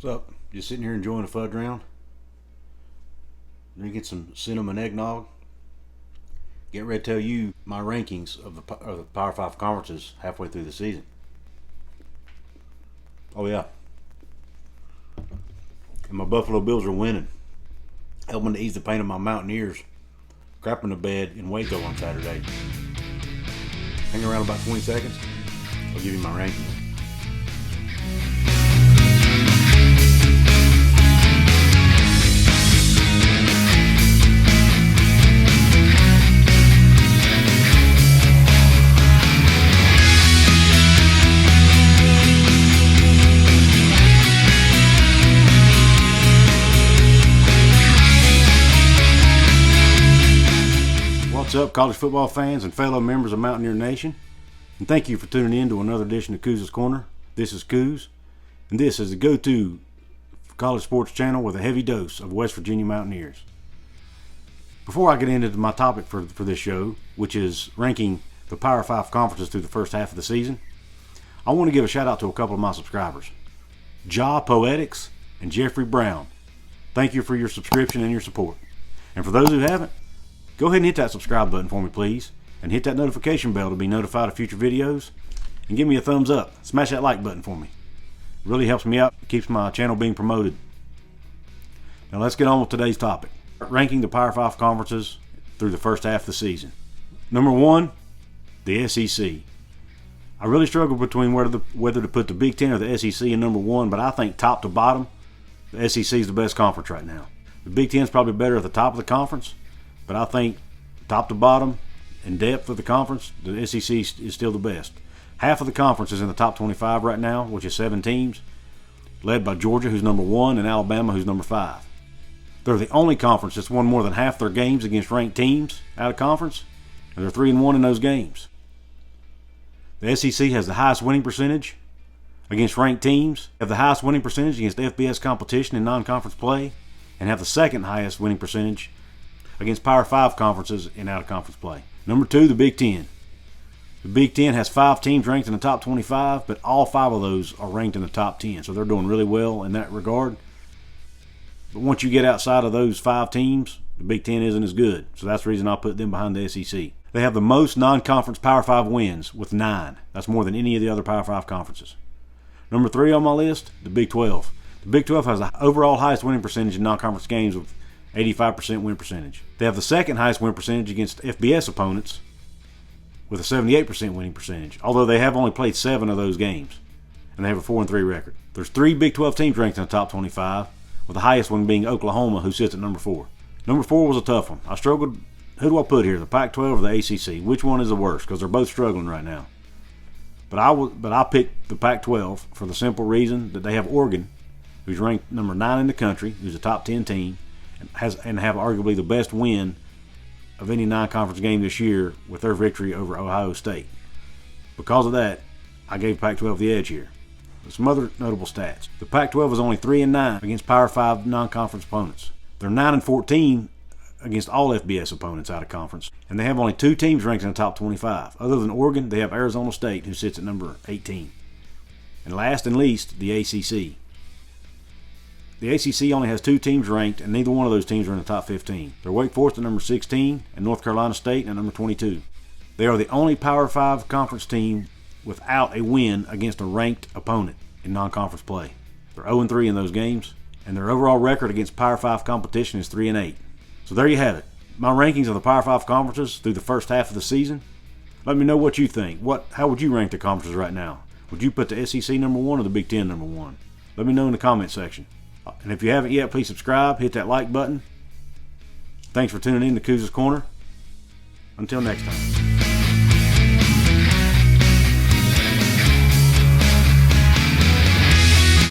What's up? Just sitting here enjoying a fudge round. Drinking some cinnamon eggnog. Get ready to tell you my rankings of the Power 5 conferences halfway through the season. Oh yeah. And my Buffalo Bills are winning. Helping to ease the pain of my Mountaineers crapping the bed in Waco on Saturday. Hang around about 20 seconds. I'll give you my rankings. What's up, college football fans and fellow members of Mountaineer Nation? And thank you for tuning in to another edition of Couz's Corner. This is Couz, and this is the go-to college sports channel with a heavy dose of West Virginia Mountaineers. Before I get into my topic for this show, which is ranking the Power 5 conferences through the first half of the season, I want to give a shout out to a couple of my subscribers, Ja Poetics and Jeffrey Brown. Thank you for your subscription and your support. And for those who haven't, go ahead and hit that subscribe button for me, please, and hit that notification bell to be notified of future videos, and give me a thumbs up. Smash that like button for me. It really helps me out. It keeps my channel being promoted. Now let's get on with today's topic. Ranking the Power 5 conferences through the first half of the season. Number 1, the SEC. I really struggle between whether to put the Big Ten or the SEC in number 1, but I think top to bottom, the SEC is the best conference right now. The Big Ten is probably better at the top of the conference, but I think top to bottom and depth of the conference, the SEC is still the best. Half of the conference is in the top 25 right now, which is 7 teams, led by Georgia, who's number 1, and Alabama, who's number 5. They're the only conference that's won more than half their games against ranked teams out of conference, and they're 3-1 in those games. The SEC has the highest winning percentage against ranked teams, have the highest winning percentage against FBS competition in non-conference play, and have the second highest winning percentage against Power 5 conferences in out-of-conference play. Number 2, the Big Ten. The Big Ten has 5 teams ranked in the top 25, but all 5 of those are ranked in the top 10, so they're doing really well in that regard. But once you get outside of those 5 teams, the Big Ten isn't as good, so that's the reason I put them behind the SEC. They have the most non-conference Power 5 wins with 9. That's more than any of the other Power 5 conferences. Number 3 on my list, the Big 12. The Big 12 has the overall highest winning percentage in non-conference games with 85% win percentage. They have the second highest win percentage against FBS opponents with a 78% winning percentage, although they have only played 7 of those games, and they have a 4-3 record. There's 3 Big 12 teams ranked in the top 25, with the highest one being Oklahoma, who sits at number 4. Number 4 was a tough one. I struggled. Who do I put here, the Pac-12 or the ACC? Which one is the worst? Because they're both struggling right now. But I picked the Pac-12 for the simple reason that they have Oregon, who's ranked number 9 in the country, who's a top 10 team, and have arguably the best win of any non-conference game this year with their victory over Ohio State. Because of that, I gave Pac-12 the edge here. Some other notable stats. The Pac-12 is only 3-9 against Power 5 non-conference opponents. They're 9-14 against all FBS opponents out of conference, and they have only 2 teams ranked in the top 25. Other than Oregon, they have Arizona State, who sits at number 18. And last and least, the ACC. The ACC only has 2 teams ranked, and neither one of those teams are in the top 15. They're Wake Forest at number 16 and North Carolina State at number 22. They are the only Power 5 conference team without a win against a ranked opponent in non-conference play. They're 0-3 in those games, and their overall record against Power 5 competition is 3-8. So there you have it. My rankings of the Power 5 conferences through the first half of the season. Let me know what you think. How would you rank the conferences right now? Would you put the SEC number 1 or the Big Ten number 1? Let me know in the comment section. And if you haven't yet, please subscribe, hit that like button. Thanks for tuning in to Couz's Corner. Until next time.